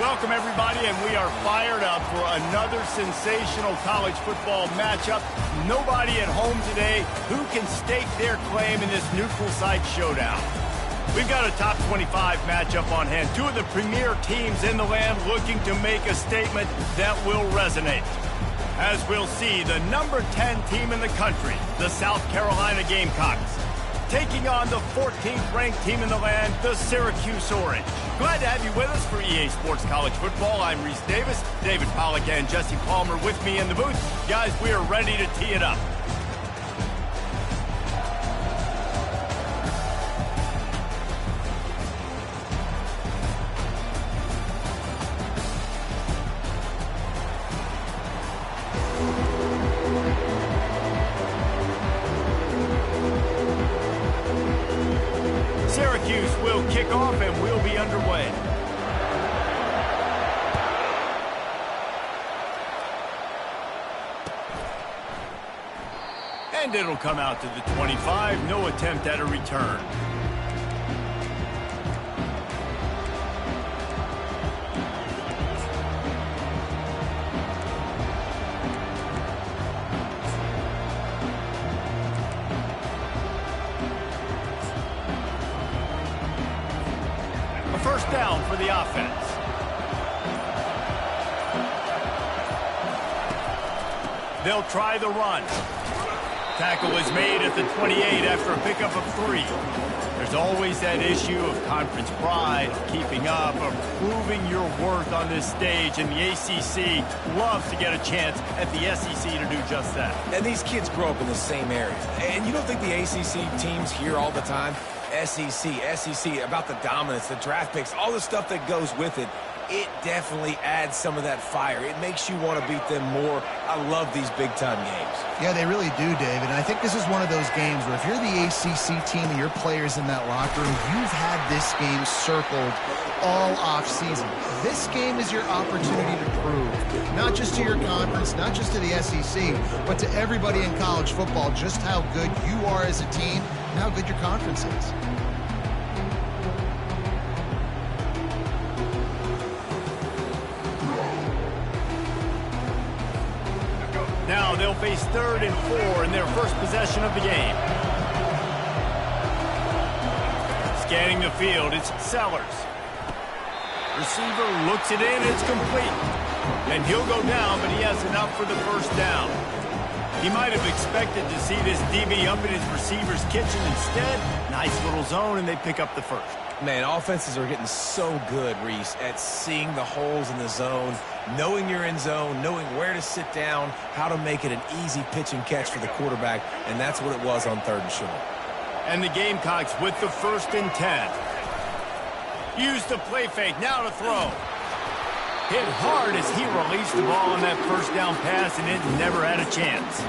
Welcome, everybody, and we are fired up for another sensational college football matchup. Nobody at home today who can stake their claim in this neutral site showdown. We've got a top 25 matchup on hand. Two of the premier teams in the land looking to make a statement that will resonate. As we'll see, the number 10 team in the country, the South Carolina Gamecocks, taking on the 14th ranked team in the land, the Syracuse Orange. Glad to have you with us for EA Sports College Football. I'm Reese Davis, David Pollack and Jesse Palmer with me in the booth. Guys, we are ready to tee it up. Syracuse will kick off and we'll be underway. And it'll come out to the 25. No attempt at a return. First down for the offense. They'll try the run. Tackle is made at the 28 after a pickup of 3. There's always that issue of conference pride, of keeping up, of proving your worth on this stage, and the ACC loves to get a chance at the SEC to do just that. And these kids grow up in the same area. And you don't think the ACC teams hear all the time? SEC, about the dominance, the draft picks, all the stuff that goes with it. It definitely adds some of that fire. It makes you want to beat them more. I love these big-time games. Yeah, they really do, David. And I think this is one of those games where if you're the ACC team and your players in that locker room, you've had this game circled all off-season. This game is your opportunity to prove, not just to your conference, not just to the SEC, but to everybody in college football, just how good you are as a team and how good your conference is. Now they'll face 3rd and 4 in their first possession of the game. Scanning the field, it's Sellers. Receiver looks it in, it's complete. And he'll go down, but he has enough for the first down. He might have expected to see this DB up in his receiver's kitchen. Instead, nice little zone, and they pick up the first. Man, offenses are getting so good, Reese, at seeing the holes in the zone, knowing you're in zone, knowing where to sit down, how to make it an easy pitch and catch for the quarterback, and that's what it was on 3rd and short. And the Gamecocks with the 1st and 10. Use the play fake, now to throw. Hit hard as he released the ball on that first down pass, and it never had a chance.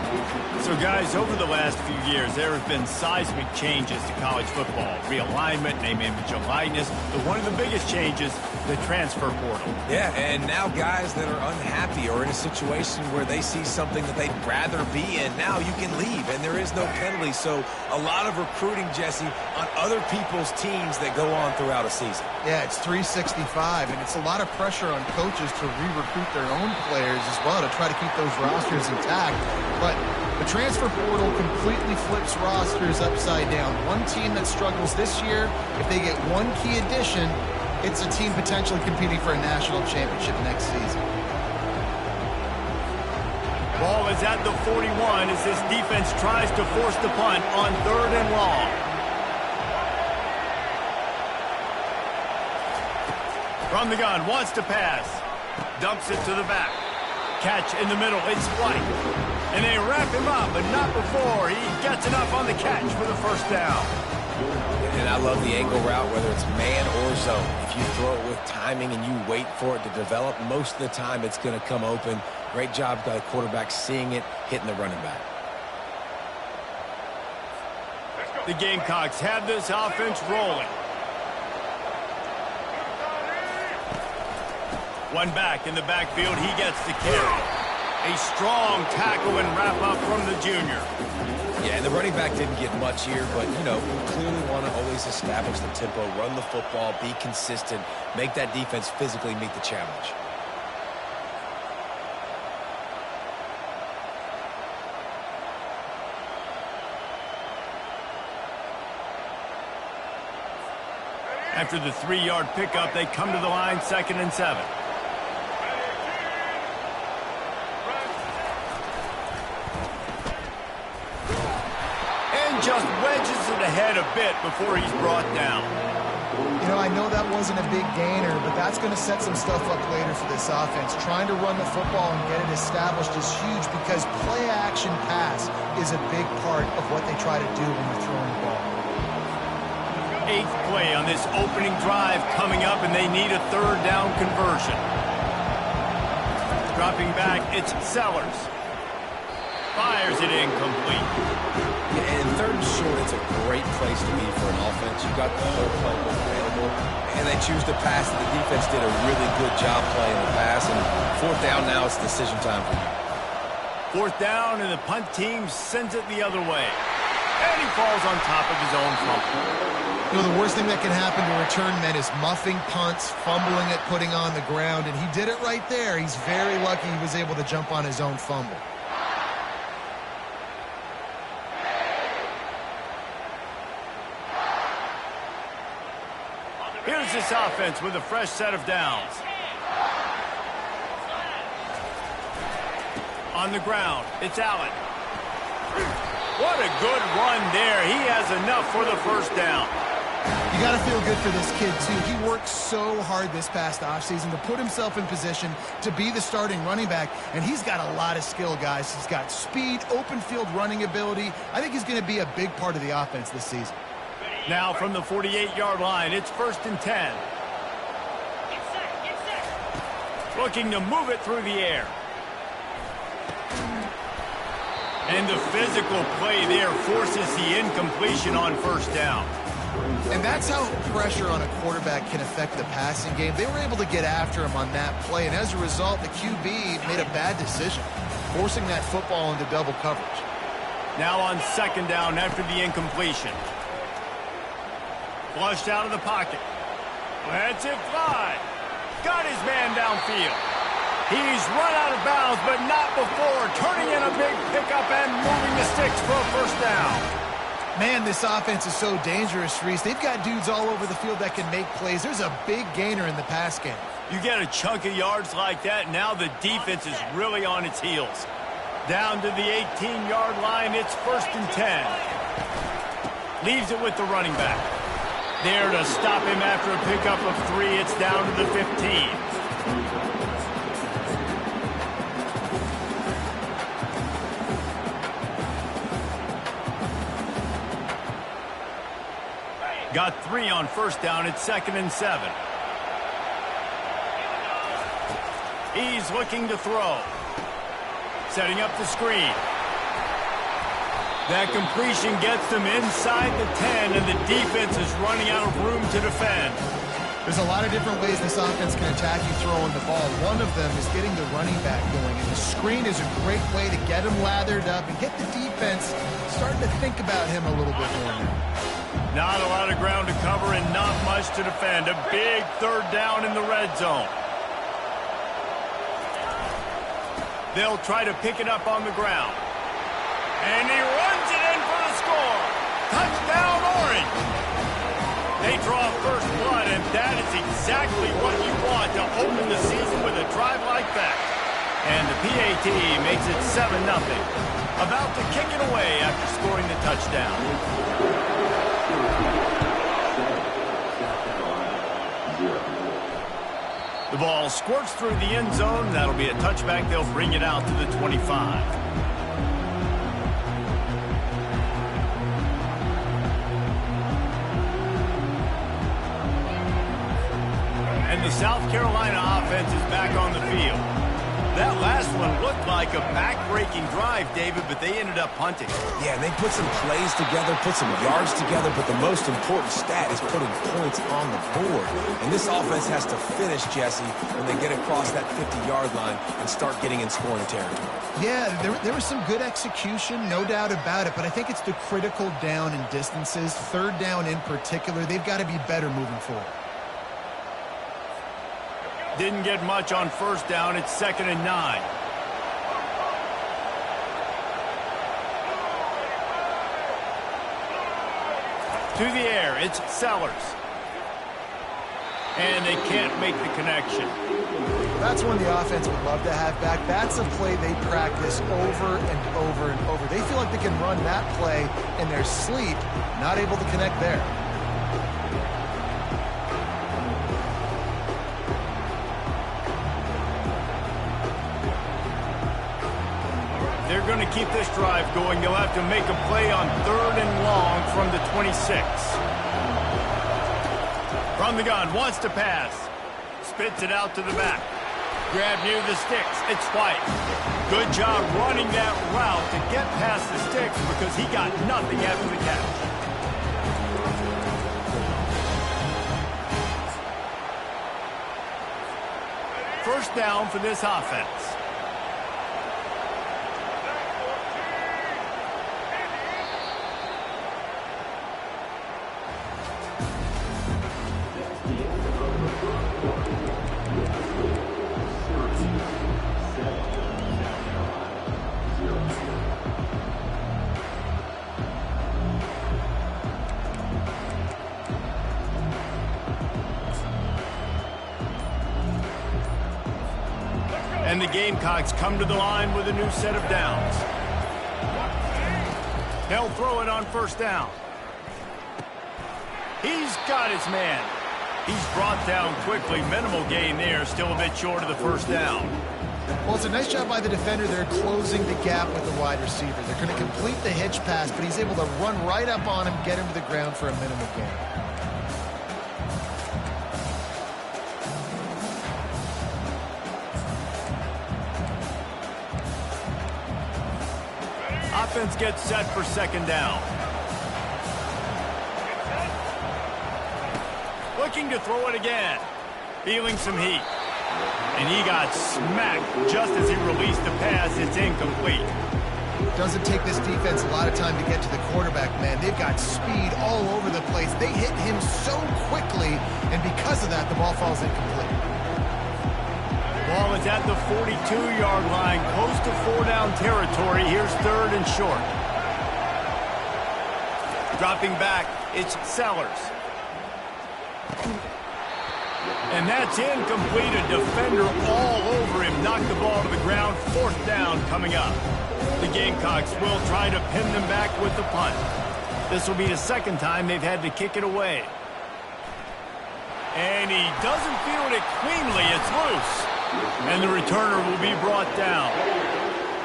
So, guys, over the last few years, there have been seismic changes to college football. Realignment, name, image, and likeness. But one of the biggest changes, the transfer portal. Yeah, and now guys that are unhappy or in a situation where they see something that they'd rather be in, now you can leave, and there is no penalty. So, a lot of recruiting, Jesse, on other people's teams that go on throughout a season. Yeah, it's 365, and it's a lot of pressure on coaches to re-recruit their own players as well to try to keep those rosters intact. But the transfer portal completely flips rosters upside down. One team that struggles this year, if they get one key addition, it's a team potentially competing for a national championship next season. Ball is at the 41 as this defense tries to force the punt on 3rd and long. From the gun, wants to pass. Dumps it to the back. Catch in the middle, it's White. And they wrap him up, but not before he gets enough on the catch for the first down. And I love the angle route, whether it's man or zone. If you throw it with timing and you wait for it to develop, most of the time it's going to come open. Great job by the quarterback seeing it, hitting the running back. The Gamecocks have this offense rolling. One back in the backfield, he gets the carry. A strong tackle and wrap-up from the junior. Yeah, and the running back didn't get much here, but, you know, we clearly want to always establish the tempo, run the football, be consistent, make that defense physically meet the challenge. After the 3-yard pickup, they come to the line, 2nd and 7. And just wedges it ahead a bit before he's brought down. You know, I know that wasn't a big gainer, but that's going to set some stuff up later for this offense. Trying to run the football and get it established is huge because play-action pass is a big part of what they try to do when you're throwing the ball. 8th play on this opening drive coming up, and they need a 3rd down conversion. Dropping back, it's Sellers. Fires it incomplete. And 3rd and short, it's a great place to be for an offense. You've got the whole playbook available, and they choose to pass it. The defense did a really good job playing the pass, and 4th down now, it's decision time for you. 4th down, and the punt team sends it the other way. And he falls on top of his own fumble. You know, the worst thing that can happen to return men is muffing punts, fumbling it, putting on the ground, and he did it right there. He's very lucky he was able to jump on his own fumble. Here's this offense with a fresh set of downs. On the ground, it's Allen. What a good run there. He has enough for the 1st down. You got to feel good for this kid, too. He worked so hard this past offseason to put himself in position to be the starting running back, and he's got a lot of skill, guys. He's got speed, open field running ability. I think he's going to be a big part of the offense this season. Now from the 48-yard line, it's 1st and 10. Looking to move it through the air. And the physical play there forces the incompletion on 1st down. And that's how pressure on a quarterback can affect the passing game. They were able to get after him on that play, and as a result, the QB made a bad decision, forcing that football into double coverage. Now on 2nd down after the incompletion. Flushed out of the pocket. Lets it fly. Got his man downfield. He's run out of bounds, but not before turning in a big pickup and moving the sticks for a 1st down. Man, this offense is so dangerous, Reese. They've got dudes all over the field that can make plays. There's a big gainer in the pass game. You get a chunk of yards like that, now the defense is really on its heels. Down to the 18-yard line, it's 1st and 10. Leaves it with the running back. There to stop him after a pickup of 3, it's down to the 15. Got 3 on 1st down. It's 2nd and 7. He's looking to throw. Setting up the screen. That completion gets them inside the 10, and the defense is running out of room to defend. There's a lot of different ways this offense can attack you throwing the ball. One of them is getting the running back going, and the screen is a great way to get him lathered up and get the defense starting to think about him a little bit more now. Not a lot of ground to cover and not much to defend. A big 3rd down in the red zone. They'll try to pick it up on the ground. And he runs it in for the score. Touchdown, Orange. They draw first blood, and that is exactly what you want to open the season with a drive like that. And the PAT makes it 7-0. About to kick it away after scoring the touchdown. The ball squirts through the end zone. That'll be a touchback. They'll bring it out to the 25. And the South Carolina offense is back on the field. That last one looked like a back-breaking drive, David, but they ended up punting. Yeah, and they put some plays together, put some yards together, but the most important stat is putting points on the board. And this offense has to finish, Jesse, when they get across that 50-yard line and start getting in scoring territory. Yeah, there was some good execution, no doubt about it, but I think it's the critical down and distances, third down in particular. They've got to be better moving forward. Didn't get much on first down. It's 2nd and 9. To the air, it's Sellers. And they can't make the connection. That's one the offense would love to have back. That's a play they practice over and over and over. They feel like they can run that play in their sleep, not able to connect there. They're going to keep this drive going. They'll have to make a play on 3rd and long from the 26. From the gun, wants to pass. Spits it out to the back. Grab near the sticks. It's White. Good job running that route to get past the sticks because he got nothing after the catch. First down for this offense. And the Gamecocks come to the line with a new set of downs. They'll throw it on first down. He's got his man. He's brought down quickly. Minimal gain there. Still a bit short of the first down. Well, it's a nice job by the defender. They're closing the gap with the wide receiver. They're going to complete the hitch pass, but he's able to run right up on him, get him to the ground for a minimal gain. Offense gets set for 2nd down. Looking to throw it again. Feeling some heat. And he got smacked just as he released the pass. It's incomplete. Doesn't take this defense a lot of time to get to the quarterback, man. They've got speed all over the place. They hit him so quickly, and because of that, the ball falls incomplete. Ball is at the 42-yard line, close to 4-down territory. Here's 3rd and short. Dropping back, it's Sellers. And that's incomplete. A defender all over him. Knocked the ball to the ground. 4th down coming up. The Gamecocks will try to pin them back with the punt. This will be the 2nd time they've had to kick it away. And he doesn't field it cleanly. It's loose. And the returner will be brought down.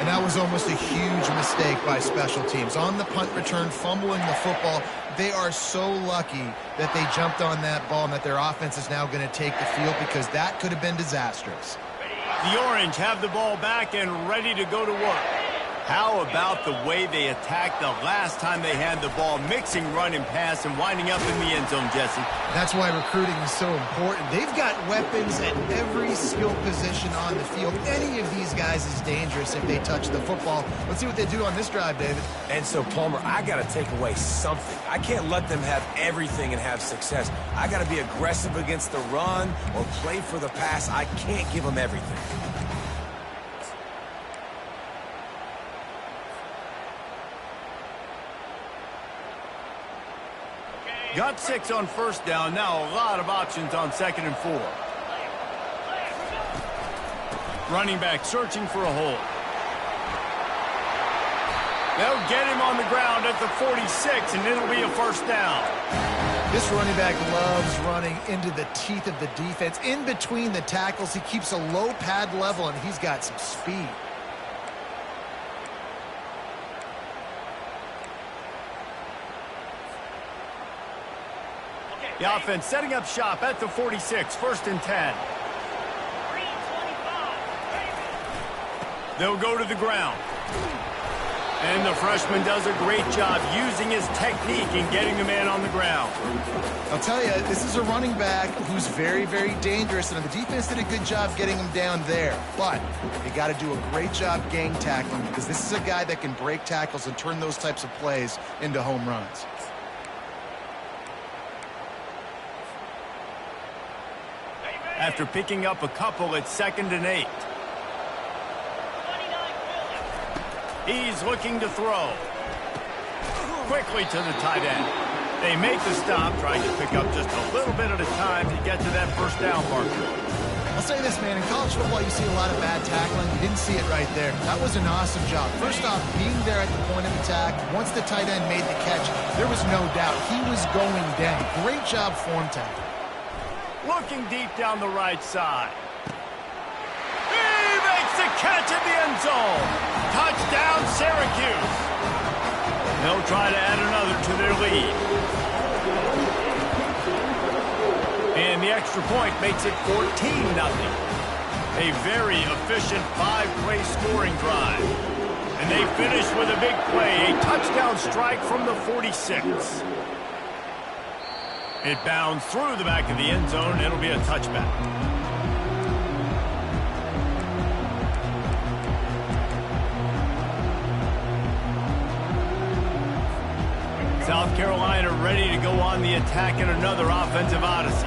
And that was almost a huge mistake by special teams. On the punt return, fumbling the football. They are so lucky that they jumped on that ball and that their offense is now going to take the field because that could have been disastrous. The Orange have the ball back and ready to go to work. How about the way they attacked the last time they had the ball, mixing run and pass and winding up in the end zone, Jesse? That's why recruiting is so important. They've got weapons at every skill position on the field. Any of these guys is dangerous if they touch the football. Let's see what they do on this drive, David. And so, Palmer, I got to take away something. I can't let them have everything and have success. I got to be aggressive against the run or play for the pass. I can't give them everything. Got 6 on first down. Now a lot of options on 2nd and 4. Running back searching for a hole. They'll get him on the ground at the 46, and it'll be a first down. This running back loves running into the teeth of the defense. In between the tackles, he keeps a low pad level, and he's got some speed. The offense setting up shop at the 46, 1st and 10. They'll go to the ground. And the freshman does a great job using his technique and getting the man on the ground. I'll tell you, this is a running back who's very, very dangerous, and the defense did a good job getting him down there. But you got to do a great job gang tackling, because this is a guy that can break tackles and turn those types of plays into home runs. After picking up a couple, it's 2nd and 8. He's looking to throw. Quickly to the tight end. They make the stop, trying to pick up just a little bit at a time to get to that first down marker. I'll say this, man. In college football, you see a lot of bad tackling. You didn't see it right there. That was an awesome job. First off, being there at the point of attack, once the tight end made the catch, there was no doubt he was going down. Great job form tackle. Looking deep down the right side. He makes the catch in the end zone. Touchdown, Syracuse. They'll try to add another to their lead. And the extra point makes it 14-0. A very efficient 5-play scoring drive. And they finish with a big play, a touchdown strike from the 46. It bounds through the back of the end zone. It'll be a touchback. South Carolina ready to go on the attack in another offensive odyssey.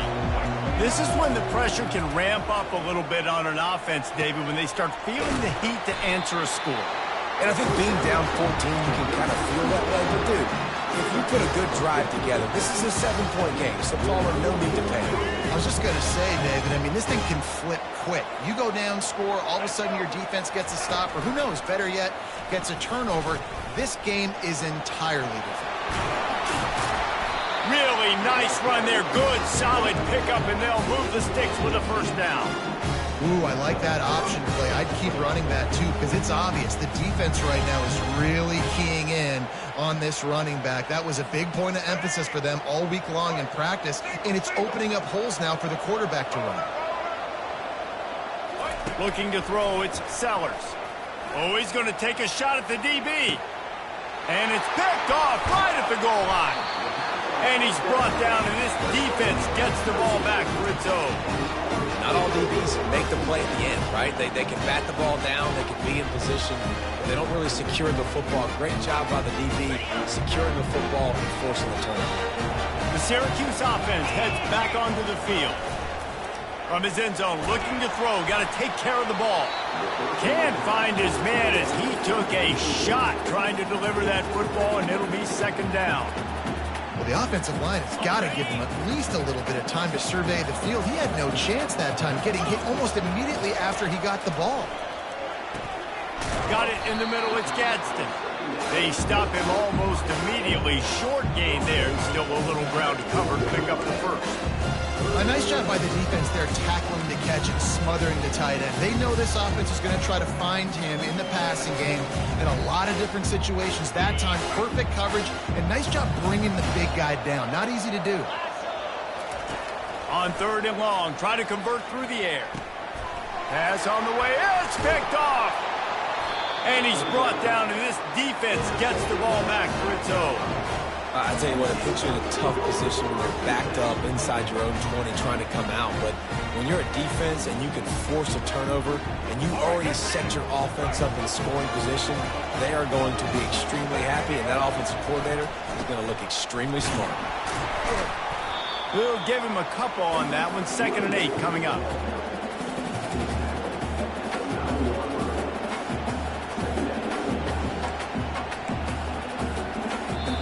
This is when the pressure can ramp up a little bit on an offense, David, when they start feeling the heat to answer a score. And I think being down 14, you can kind of feel that way. But, dude, if you put a good drive together, this is a 7-point game, so Palmer, no need to panic. I was just going to say, David, I mean, this thing can flip quick. You go down, score, all of a sudden your defense gets a stop, or who knows, better yet, gets a turnover. This game is entirely different. Really nice run there. Good, solid pickup, and they'll move the sticks with a first down. Ooh, I like that option play. I'd keep running that, too, because it's obvious. The defense right now is really keying in on this running back. That was a big point of emphasis for them all week long in practice, and it's opening up holes now for the quarterback to run. Looking to throw, it's Sellers. Oh, he's going to take a shot at the DB. And it's picked off right at the goal line. And he's brought down, and this defense gets the ball back for its own. Not all DBs make the play at the end, right? They can bat the ball down, they can be in position, but they don't really secure the football. Great job by the DB securing the football and forcing the turnover. The Syracuse offense heads back onto the field. From his end zone, looking to throw, got to take care of the ball. Can't find his man as he took a shot trying to deliver that football, and it'll be 2nd down. Well, the offensive line has got to give him at least a little bit of time to survey the field. He had no chance that time, getting hit almost immediately after he got the ball. Got it in the middle, it's Gadsden. They stop him almost immediately. Short gain there, still a little ground to cover to pick up the first. A nice job by the defense there, tackling the catch and smothering the tight end. They know this offense is going to try to find him in the passing game in a lot of different situations. That time, perfect coverage, and nice job bringing the big guy down. Not easy to do. On 3rd and long, try to convert through the air. Pass on the way, it's picked off. And he's brought down, and this defense gets the ball back for its own. I tell you what, it puts you in a tough position when you're backed up inside your own 20 trying to come out. But when you're a defense and you can force a turnover and you already set your offense up in scoring position, they are going to be extremely happy, and that offensive coordinator is going to look extremely smart. We'll give him a couple on that one. 2nd and 8 coming up.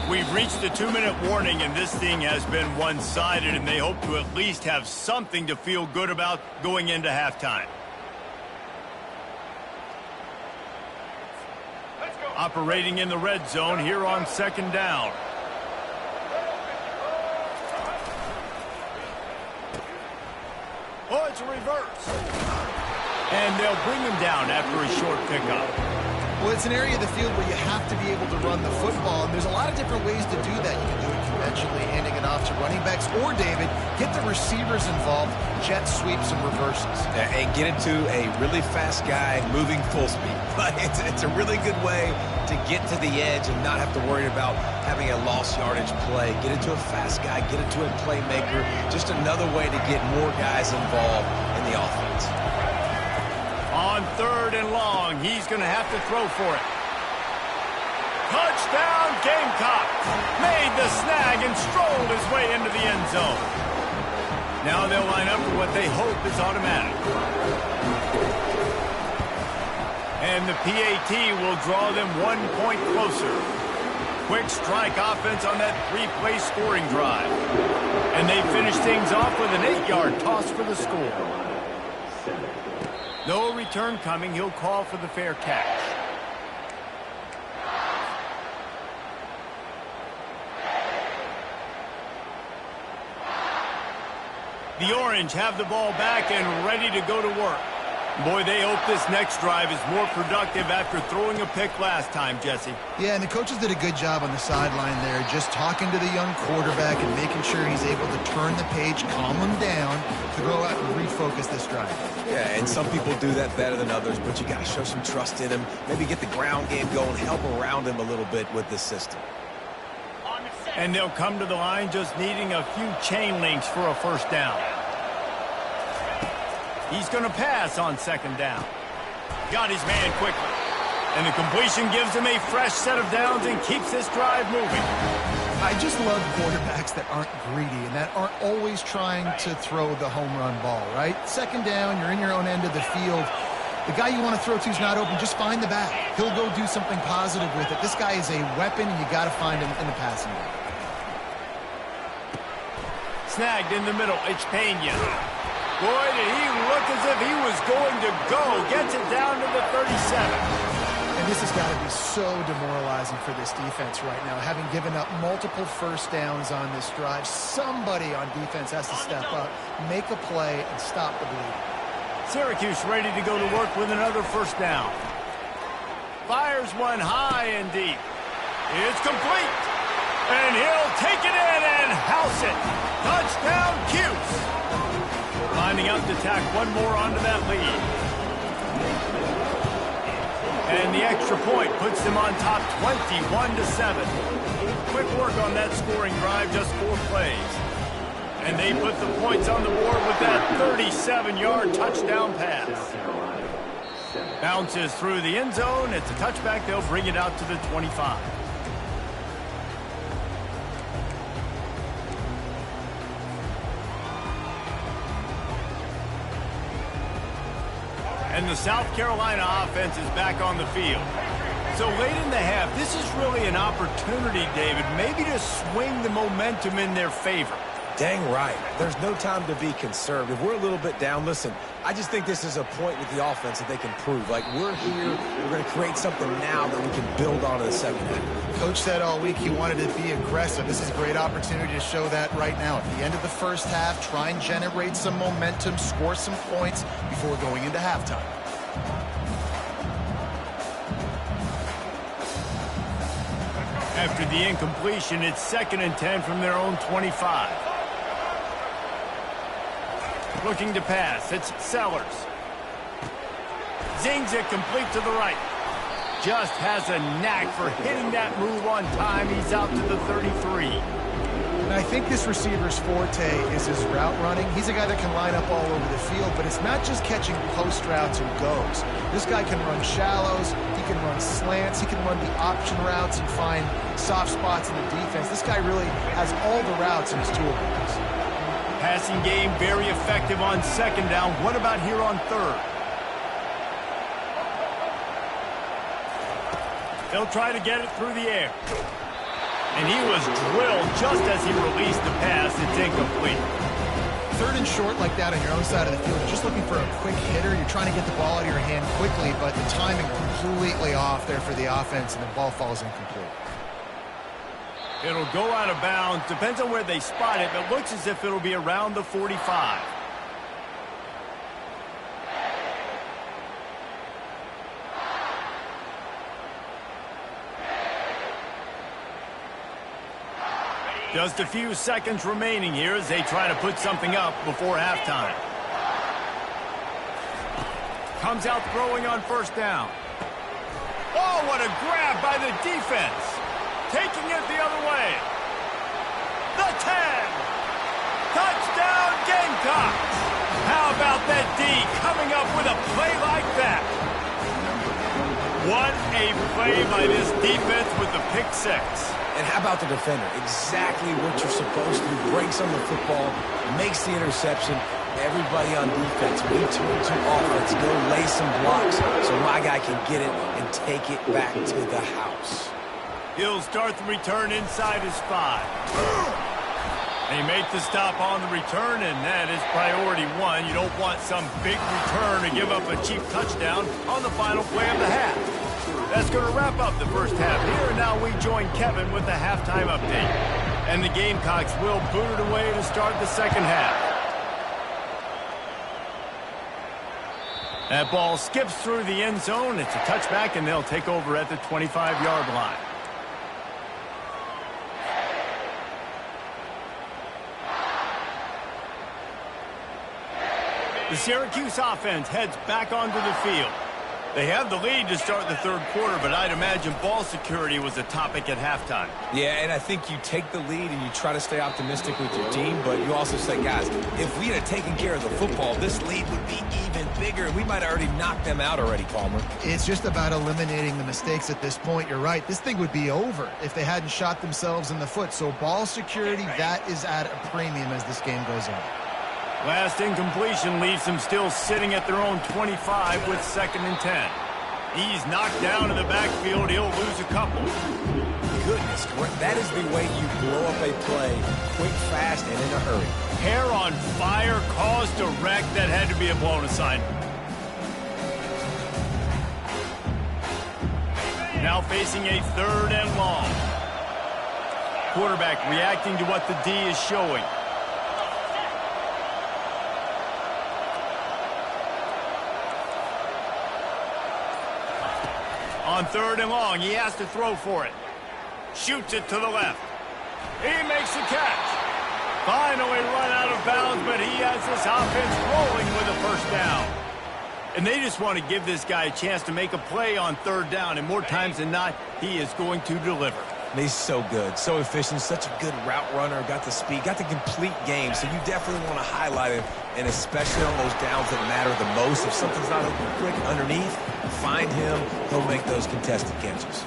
We've reached the 2-minute warning, and this thing has been one-sided, and they hope to at least have something to feel good about going into halftime. Operating in the red zone here on 2nd down. Oh, it's a reverse. And they'll bring him down after a short pickup. Well, it's an area of the field where you have to be able to run the football, and there's a lot of different ways to do that. You can do it conventionally, handing it off to running backs, or, David, get the receivers involved, jet sweeps and reverses. And get it to a really fast guy moving full speed. But it's a really good way to get to the edge and not have to worry about having a lost yardage play. Get it to a fast guy, get it to a playmaker. Just another way to get more guys involved in the offense. On 3rd and long, he's going to have to throw for it. Touchdown, Gamecock. Made the snag and strolled his way into the end zone. Now they'll line up for what they hope is automatic. And the PAT will draw them 1 point closer. Quick strike offense on that 3-play scoring drive. And they finish things off with an 8-yard toss for the score. No return coming. He'll call for the fair catch. The Orange have the ball back and ready to go to work. Boy, they hope this next drive is more productive after throwing a pick last time, Jesse. Yeah, and the coaches did a good job on the sideline there, just talking to the young quarterback and making sure he's able to turn the page, calm him down, to go out and refocus this drive. Yeah, and some people do that better than others, but you got to show some trust in him, maybe get the ground game going, help around him a little bit with this system. And they'll come to the line just needing a few chain links for a first down. He's going to pass on 2nd down. Got his man quickly. And the completion gives him a fresh set of downs and keeps this drive moving. I just love quarterbacks that aren't greedy and that aren't always trying to throw the home run ball, right? 2nd down, you're in your own end of the field. The guy you want to throw to is not open. Just find the back. He'll go do something positive with it. This guy is a weapon, and you got to find him in the passing game. Snagged in the middle. It's Pena. Boy, did he look as if he was going to go. Gets it down to the 37. And this has got to be so demoralizing for this defense right now. Having given up multiple first downs on this drive, somebody on defense has to step up, make a play, and stop the bleeding. Syracuse ready to go to work with another first down. Fires one high and deep. It's complete. And he'll take it in and house it. Touchdown, Cuse. Lining up to tack one more onto that lead. And the extra point puts them on top 21-7. Quick work on that scoring drive, just 4 plays. And they put the points on the board with that 37-yard touchdown pass. Bounces through the end zone. It's a touchback. They'll bring it out to the 25. And the South Carolina offense is back on the field. So late in the half, this is really an opportunity, David, maybe to swing the momentum in their favor. Dang right. There's no time to be conservative. We're a little bit down. Listen, I just think this is a point with the offense that they can prove. Like, we're here, we're going to create something now that we can build on in the 2nd half. Coach said all week he wanted to be aggressive. This is a great opportunity to show that right now. At the end of the first half, try and generate some momentum, score some points before going into halftime. After the incompletion, it's 2nd and 10 from their own 25. Looking to pass, it's Sellers. Zings it complete to the right. Just has a knack for hitting that move on time. He's out to the 33. And I think this receiver's forte is his route running. He's a guy that can line up all over the field, but it's not just catching post routes and goes. This guy can run shallows, he can run slants, he can run the option routes and find soft spots in the defense. This guy really has all the routes in his toolbox. Passing game very effective on 2nd down. What about here on 3rd? They'll try to get it through the air. And he was drilled just as he released the pass. It's incomplete. 3rd and short like that on your own side of the field, you're just looking for a quick hitter. You're trying to get the ball out of your hand quickly, but the timing completely off there for the offense, and the ball falls incomplete. It'll go out of bounds. Depends on where they spot it, but looks as if it'll be around the 45. Just a few seconds remaining here as they try to put something up before halftime. Comes out throwing on first down. Oh, what a grab by the defense. Taking it the other way. The 10. Touchdown Gamecocks. How about that D coming up with a play like that? What a play by this defense with the pick six. And how about the defender? Exactly what you're supposed to do. Breaks on the football, makes the interception. Everybody on defense, we turn to offense. Go lay some blocks so my guy can get it and take it back to the house. He'll start the return inside his 5. They make the stop on the return, and that is priority 1. You don't want some big return to give up a cheap touchdown on the final play of the half. That's going to wrap up the first half here. Now we join Kevin with the halftime update. And the Gamecocks will boot it away to start the second half. That ball skips through the end zone. It's a touchback, and they'll take over at the 25-yard line. The Syracuse offense heads back onto the field. They have the lead to start the third quarter, but I'd imagine ball security was a topic at halftime. Yeah, and I think you take the lead and you try to stay optimistic with your team, but you also say, guys, if we had taken care of the football, this lead would be even bigger. We might have already knocked them out already, Palmer. It's just about eliminating the mistakes at this point. You're right. This thing would be over if they hadn't shot themselves in the foot. So ball security, that is at a premium as this game goes on. Last incompletion leaves them still sitting at their own 25 with 2nd and 10. He's knocked down in the backfield. He'll lose a couple. Goodness, that is the way you blow up a play quick, fast, and in a hurry. Hair on fire, caused a wreck. That had to be a blown assignment. Now facing a 3rd and long. Quarterback reacting to what the D is showing. On 3rd and long, he has to throw for it. Shoots it to the left. He makes the catch. Finally run out of bounds, but he has this offense rolling with a first down. And they just want to give this guy a chance to make a play on 3rd down, and more times than not, he is going to deliver. He's so good, so efficient, such a good route runner, got the speed, got the complete game, so you definitely want to highlight him, and especially on those downs that matter the most. If something's not open quick underneath, find him, he'll make those contested catches.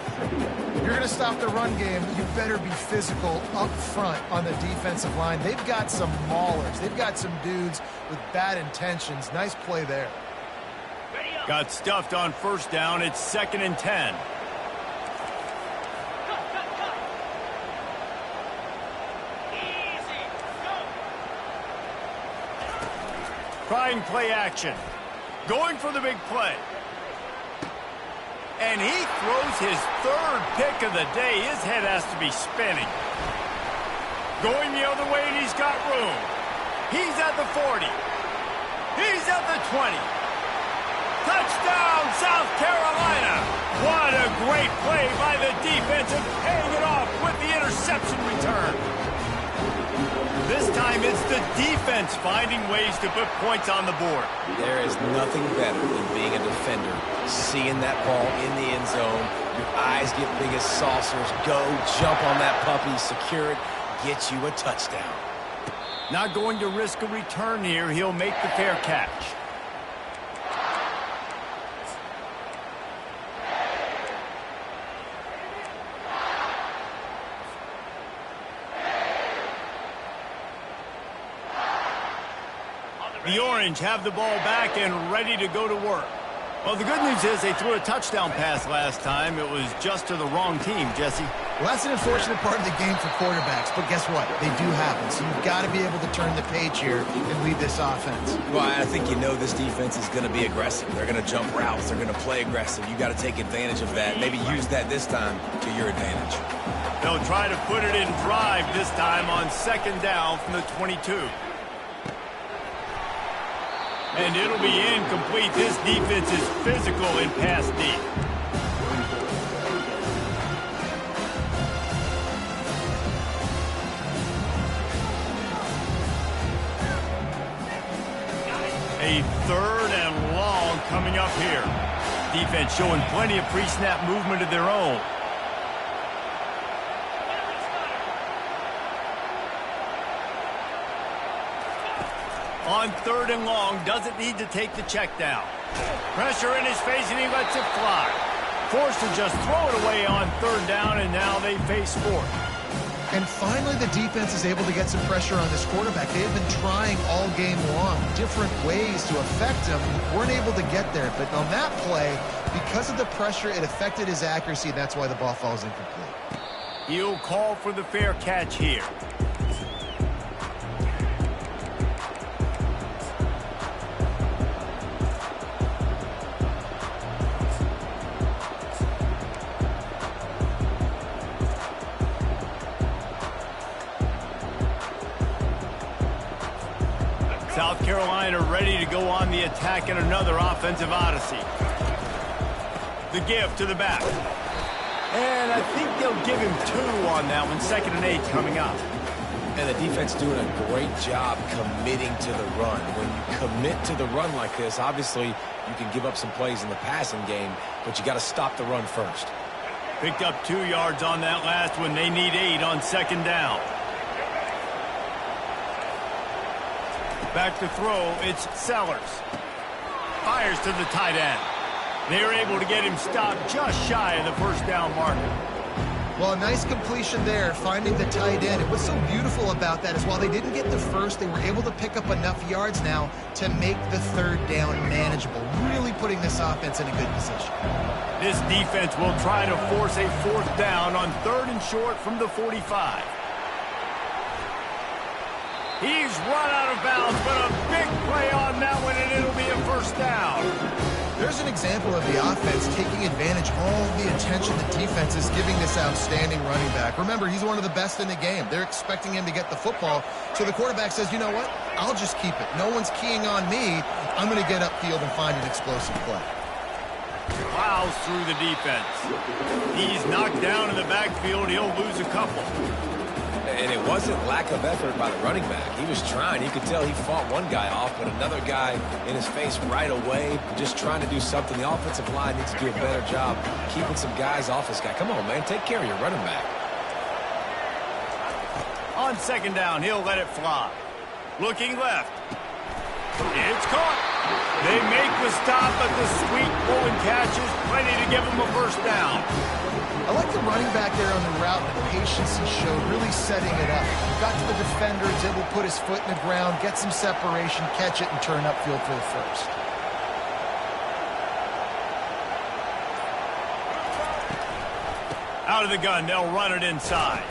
If you're going to stop the run game, you better be physical up front on the defensive line. They've got some maulers. They've got some dudes with bad intentions. Nice play there. Got stuffed on first down. It's 2nd and 10. Trying play action. Going for the big play. And he throws his 3rd pick of the day. His head has to be spinning. Going the other way, and he's got room. He's at the 40. He's at the 20. Touchdown, South Carolina. What a great play by the defense, and paying it off with the interception return. This time it's the defense finding ways to put points on the board. There is nothing better than being a defender, seeing that ball in the end zone. Your eyes get big as saucers. Go, jump on that puppy, secure it, get you a touchdown. Not going to risk a return here. He'll make the fair catch. The Orange have the ball back and ready to go to work. Well, the good news is they threw a touchdown pass last time. It was just to the wrong team, Jesse. Well, that's an unfortunate part of the game for quarterbacks, but guess what? They do happen, so you've got to be able to turn the page here and lead this offense. Well, I think you know this defense is going to be aggressive. They're going to jump routes. They're going to play aggressive. You got to take advantage of that. Maybe use that this time to your advantage. They'll try to put it in drive this time on 2nd down from the 22. And it'll be incomplete. This defense is physical in pass deep. A 3rd and long coming up here. Defense showing plenty of pre-snap movement of their own. On 3rd and long, doesn't need to take the check down. Pressure in his face, and he lets it fly. Forced to just throw it away on 3rd down, and now they face 4th. And finally, the defense is able to get some pressure on this quarterback. They have been trying all game long different ways to affect him. Weren't able to get there. But on that play, because of the pressure, it affected his accuracy. That's why the ball falls incomplete. He'll call for the fair catch here. South Carolina ready to go on the attack in another offensive odyssey. The give to the back. And I think they'll give him 2 on that one. 2nd and 8 coming up. And the defense doing a great job committing to the run. When you commit to the run like this, obviously you can give up some plays in the passing game, but you got to stop the run first. Picked up 2 yards on that last one. They need 8 on 2nd down. Back to throw, it's Sellers. Fires to the tight end. They're able to get him stopped just shy of the 1st down marker. Well, a nice completion there, finding the tight end. And what's so beautiful about that is while they didn't get the first, they were able to pick up enough yards now to make the 3rd down manageable, really putting this offense in a good position. This defense will try to force a 4th down on 3rd and short from the 45. He's run out of bounds, but a big play on that one, and it'll be a 1st down. There's an example of the offense taking advantage of all the attention the defense is giving this outstanding running back. Remember, he's one of the best in the game. They're expecting him to get the football, so the quarterback says, you know what, I'll just keep it. No one's keying on me. I'm going to get upfield and find an explosive play. Plows through the defense. He's knocked down in the backfield. He'll lose a couple. And it wasn't lack of effort by the running back. He was trying. You could tell he fought one guy off, but another guy in his face right away, just trying to do something. The offensive line needs to do a better job keeping some guys off this guy. Come on, man. Take care of your running back. On 2nd down, he'll let it fly. Looking left. It's caught. They make the stop, but the sweet pulling catch is plenty to give him a 1st down. I like the running back there on the route and the patience he showed, really setting it up. Got to the defender, was able to put his foot in the ground, get some separation, catch it, and turn upfield for the 1st. Out of the gun, they'll run it inside.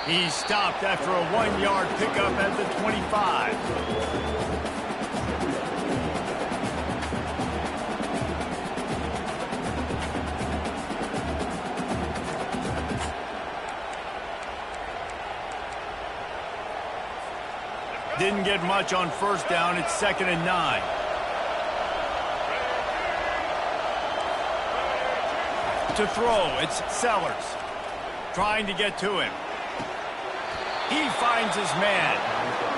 He's stopped after a 1-yard pickup at the 25. Didn't get much on 1st down. It's 2nd and 9. To throw, it's Sellers. Trying to get to him. He finds his man.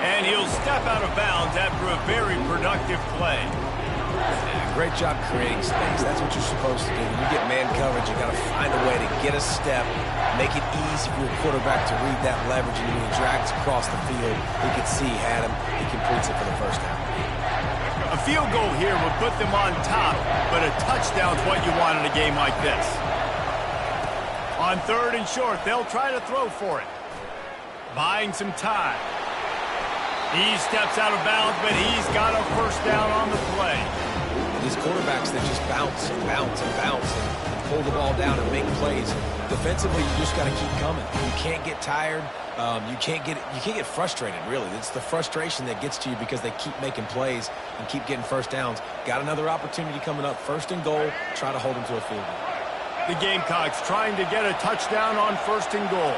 And he'll step out of bounds after a very productive play. Yeah, great job creating space. That's what you're supposed to do. When you get man coverage, you got to find a way to get a step, make it easy for your quarterback to read that leverage, and when he drags across the field, he can see he had him. He completes it for the 1st down. A field goal here would put them on top, but a touchdown's what you want in a game like this. On 3rd and short, they'll try to throw for it. Buying some time. He steps out of bounds, but he's got a 1st down on the play. These quarterbacks that just bounce and bounce and bounce and pull the ball down and make plays. Defensively, you just got to keep coming. You can't get tired. You can't get frustrated, really. It's the frustration that gets to you because they keep making plays and keep getting 1st downs. Got another opportunity coming up. 1st and goal. Try to hold them to a field goal. The Gamecocks trying to get a touchdown on 1st and goal.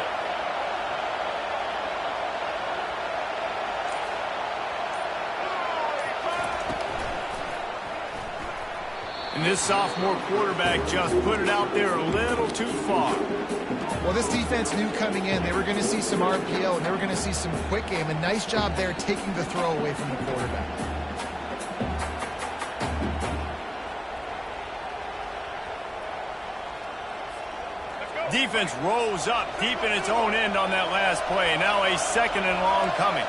And this sophomore quarterback just put it out there a little too far. Well, this defense knew coming in they were going to see some RPO and they were going to see some quick game. A nice job there taking the throw away from the quarterback. Defense rolls up deep in its own end on that last play. Now a 2nd and long coming.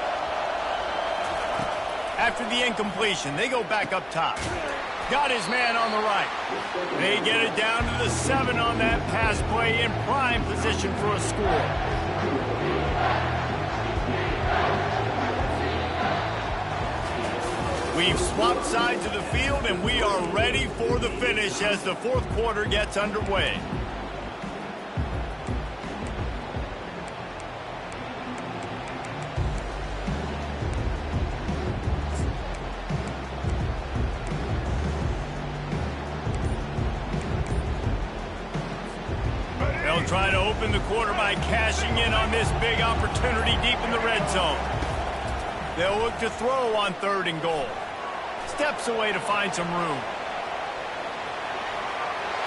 After the incompletion, they go back up top. Got his man on the right. They get it down to the 7 on that pass play in prime position for a score. We've swapped sides of the field, and we are ready for the finish as the 4th quarter gets underway. They'll try to open the quarter by cashing in on this big opportunity deep in the red zone. They'll look to throw on 3rd and goal. Steps away to find some room.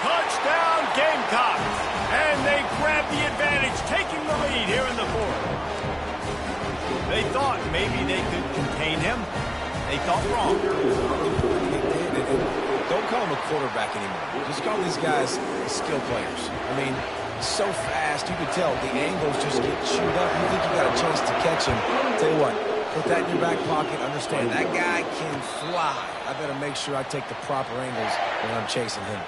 Touchdown, Gamecocks! And they grab the advantage, taking the lead here in the 4th. They thought maybe they could contain him. They thought wrong. Don't call him a quarterback anymore. Just call these guys skill players. I mean, so fast, you can tell the angles just get chewed up. You think you got a chance to catch him. Tell you what, put that in your back pocket. Understand, that guy can fly. I better make sure I take the proper angles when I'm chasing him.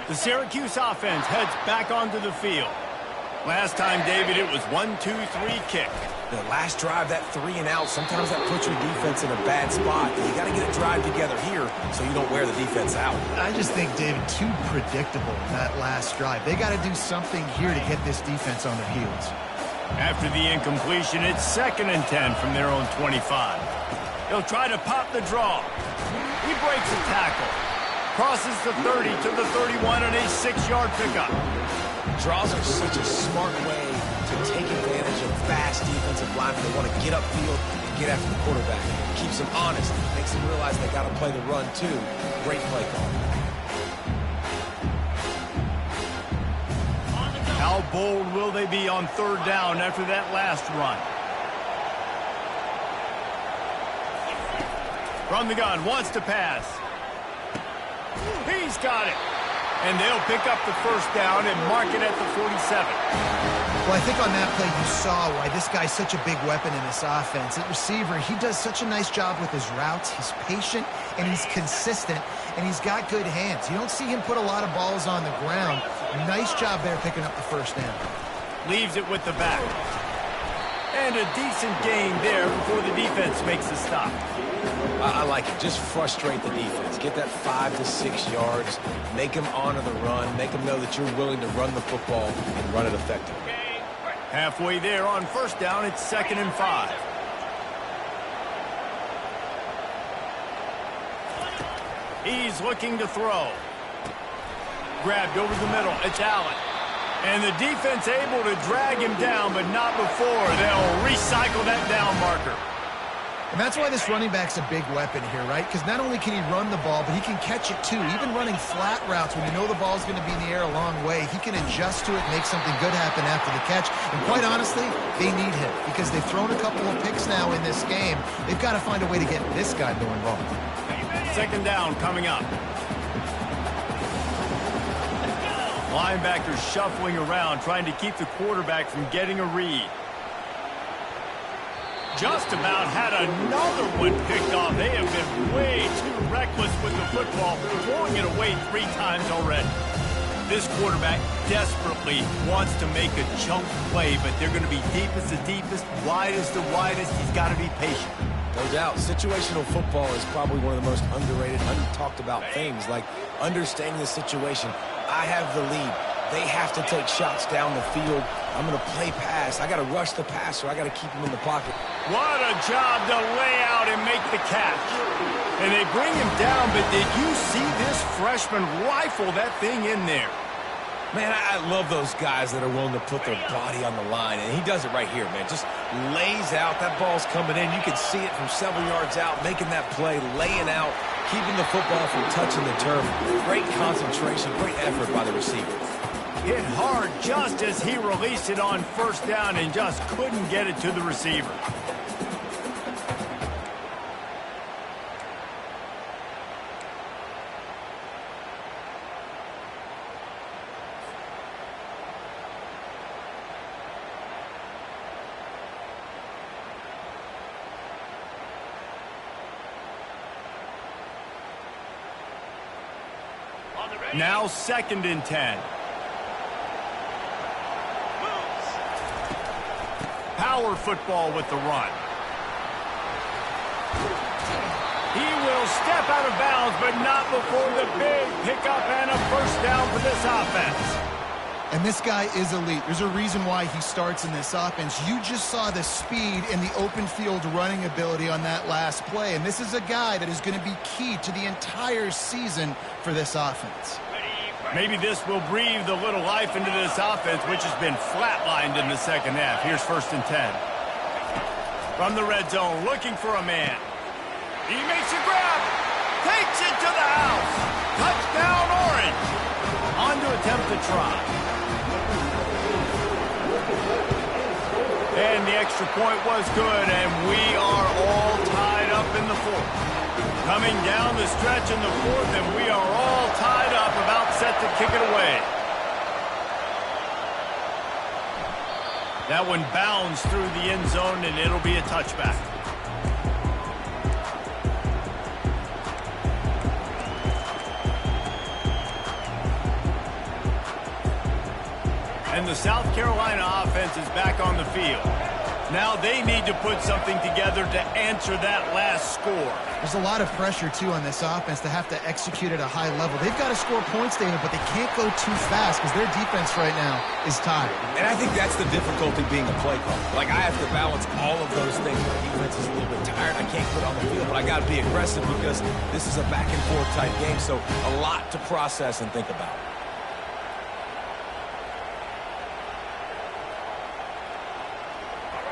The Syracuse offense heads back onto the field. Last time, David, it was 1-2-3 kick. The last drive, that 3 and out, sometimes that puts your defense in a bad spot. You got to get a drive together here so you don't wear the defense out. I just think, David, too predictable in that last drive. They got to do something here to get this defense on their heels. After the incompletion, it's 2nd and 10 from their own 25. They'll try to pop the draw. He breaks a tackle. Crosses the 30 to the 31 on a 6-yard pickup. Draws are such a smart way to take advantage of fast defensive linemen that want to get upfield and get after the quarterback. Keeps them honest. Makes them realize they got to play the run, too. Great play call. How bold will they be on 3rd down after that last run? From the gun, wants to pass. He's got it. And they'll pick up the 1st down and mark it at the 47. Well, I think on that play you saw why this guy's such a big weapon in this offense. At receiver, he does such a nice job with his routes. He's patient, and he's consistent, and he's got good hands. You don't see him put a lot of balls on the ground. Nice job there picking up the 1st down. Leaves it with the back. And a decent gain there before the defense makes the stop. I like it. Just frustrate the defense. Get that 5 to 6 yards. Make them honor the run. Make them know that you're willing to run the football and run it effectively. Halfway there on 1st down, it's 2nd and 5. He's looking to throw. Grabbed over the middle. It's Allen. And the defense able to drag him down, but not before. They'll recycle that down marker. And that's why this running back's a big weapon here, right? Because not only can he run the ball, but he can catch it too. Even running flat routes when you know the ball's going to be in the air a long way, he can adjust to it and make something good happen after the catch. And quite honestly, they need him because they've thrown a couple of picks now in this game. They've got to find a way to get this guy more involved. 2nd down coming up. Linebackers shuffling around, trying to keep the quarterback from getting a read. Just about had another one picked off. They have been way too reckless with the football, throwing it away 3 times already. This quarterback desperately wants to make a chunk play, but they're going to be deepest the deepest, widest the widest. He's got to be patient. No doubt. Situational football is probably one of the most underrated, talked about things, like understanding the situation. I have the lead. They have to take shots down the field. I'm going to play pass. I got to rush the passer. I got to keep him in the pocket. What a job to lay out and make the catch. And they bring him down, but did you see this freshman rifle that thing in there? Man, I love those guys that are willing to put their body on the line, and he does it right here, man. Just lays out. That ball's coming in. You can see it from several yards out, making that play, laying out, keeping the football from touching the turf. Great concentration, great effort by the receiver. Hit hard just as he released it on 1st down and just couldn't get it to the receiver. Now 2nd and 10. Power football with the run. He will step out of bounds, but not before the big pickup and a first down for this offense. And this guy is elite. There's a reason why he starts in this offense. You just saw the speed and the open field running ability on that last play. And this is a guy that is going to be key to the entire season for this offense. Maybe this will breathe a little life into this offense, which has been flatlined in the second half. Here's 1st and 10. From the red zone, looking for a man. He makes a grab. Takes it to the house. Touchdown, Orange. On to attempt the try. And the extra point was good, and we are all tied up in the 4th. Coming down the stretch in the 4th, and we are all tied up, about set to kick it away. That one bounds through the end zone, and it'll be a touchback. And the South Carolina offense is back on the field. Now they need to put something together to answer that last score. There's a lot of pressure, too, on this offense to have to execute at a high level. They've got to score points, David, but they can't go too fast because their defense right now is tired. And I think that's the difficulty being a play caller. Like, I have to balance all of those things. My defense is a little bit tired. I can't put on the field, but I got to be aggressive because this is a back-and-forth type game, so a lot to process and think about.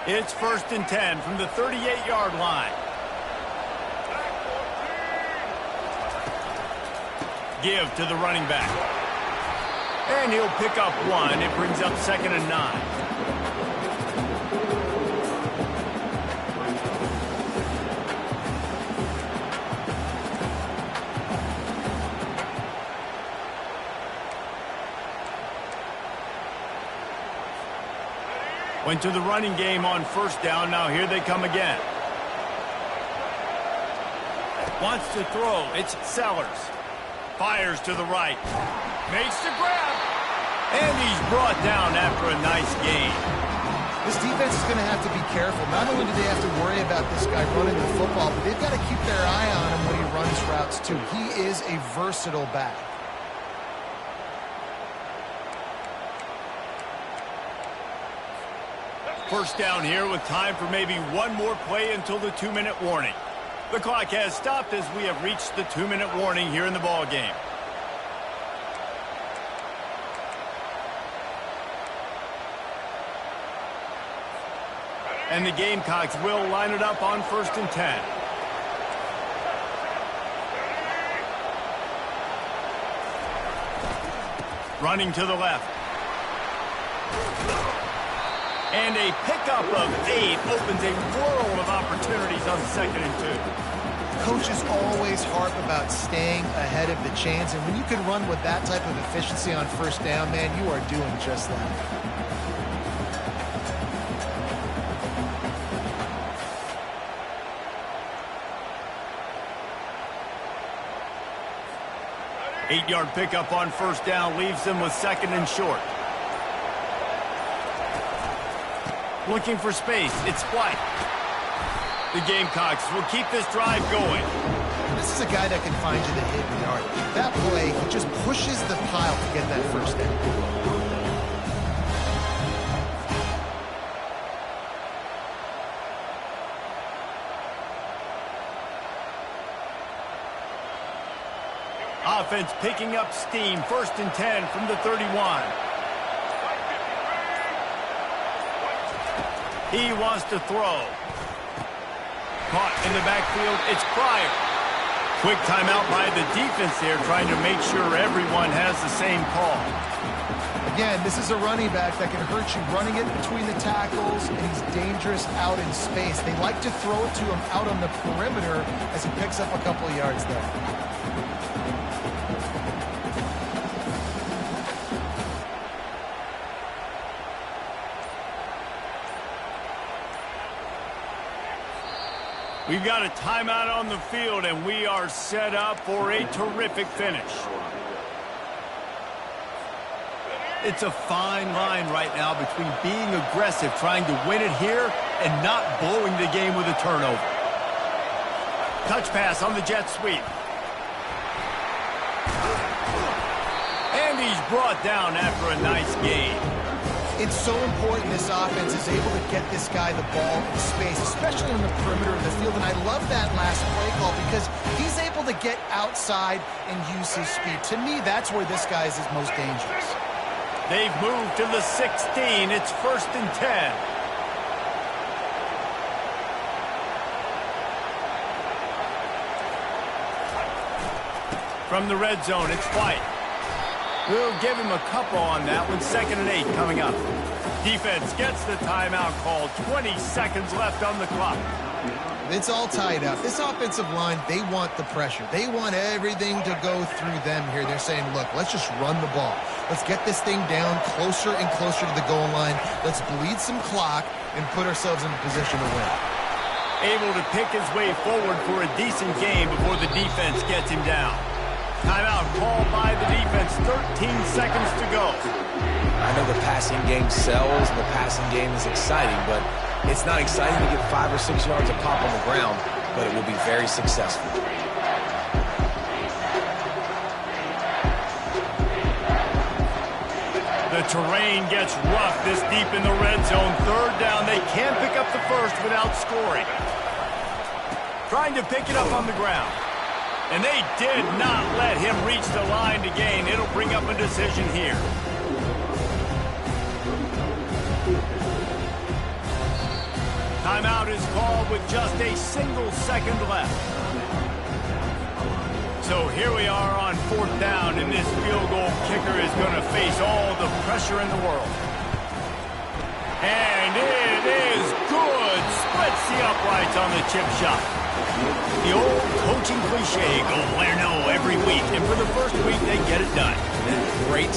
It's 1st and 10 from the 38-yard line. Give to the running back. And he'll pick up 1. It brings up 2nd and 9. Went to the running game on 1st down. Now here they come again. Wants to throw. It's Sellers. Fires to the right. Makes the grab. And he's brought down after a nice gain. This defense is going to have to be careful. Not only do they have to worry about this guy running the football, but they've got to keep their eye on him when he runs routes, too. He is a versatile back. First down here with time for maybe one more play until the 2-minute warning. The clock has stopped as we have reached the 2-minute warning here in the ball game. And the Gamecocks will line it up on 1st and 10. Running to the left. And a pickup of 8 opens a world of opportunities on 2nd and 2. Coaches always harp about staying ahead of the chains, and when you can run with that type of efficiency on 1st down, man, you are doing just that. Eight-yard pickup on 1st down leaves them with 2nd and short. Looking for space. It's White. The Gamecocks will keep this drive going. This is a guy that can find you the hidden yardage. That play, he just pushes the pile to get that 1st down. Offense picking up steam. 1st and 10 from the 31. He wants to throw. Caught in the backfield. It's Pryor. Quick timeout by the defense there, trying to make sure everyone has the same call. Again, this is a running back that can hurt you running it between the tackles, and he's dangerous out in space. They like to throw it to him out on the perimeter as he picks up a couple of yards there. We've got a timeout on the field, and we are set up for a terrific finish. It's a fine line right now between being aggressive, trying to win it here, and not blowing the game with a turnover. Touch pass on the jet sweep. And he's brought down after a nice gain. It's so important this offense is able to get this guy the ball in space, especially on the perimeter of the field. And I love that last play call because he's able to get outside and use his speed. To me, that's where this guy is his most dangerous. They've moved to the 16. It's 1st and 10. From the red zone, it's White. We'll give him a couple on that one. 2nd and 8 coming up. Defense gets the timeout called. 20 seconds left on the clock. It's all tied up. This offensive line, they want the pressure. They want everything to go through them here. They're saying, look, let's just run the ball. Let's get this thing down closer and closer to the goal line. Let's bleed some clock and put ourselves in a position to win. Able to pick his way forward for a decent game before the defense gets him down. Timeout called by the defense. 13 seconds to go. I know the passing game sells and the passing game is exciting, but it's not exciting to get 5 or 6 yards of pop on the ground, but it will be very successful. The terrain gets rough this deep in the red zone. 3rd down. They can't pick up the first without scoring. Trying to pick it up on the ground. And they did not let him reach the line to gain. It'll bring up a decision here. Timeout is called with just a single second left. So here we are on 4th down, and this field goal kicker is going to face all the pressure in the world. And it is good. Splits the uprights on the chip shot. The old coaching cliche, go win or no every week. And for the first week, they get it done. Great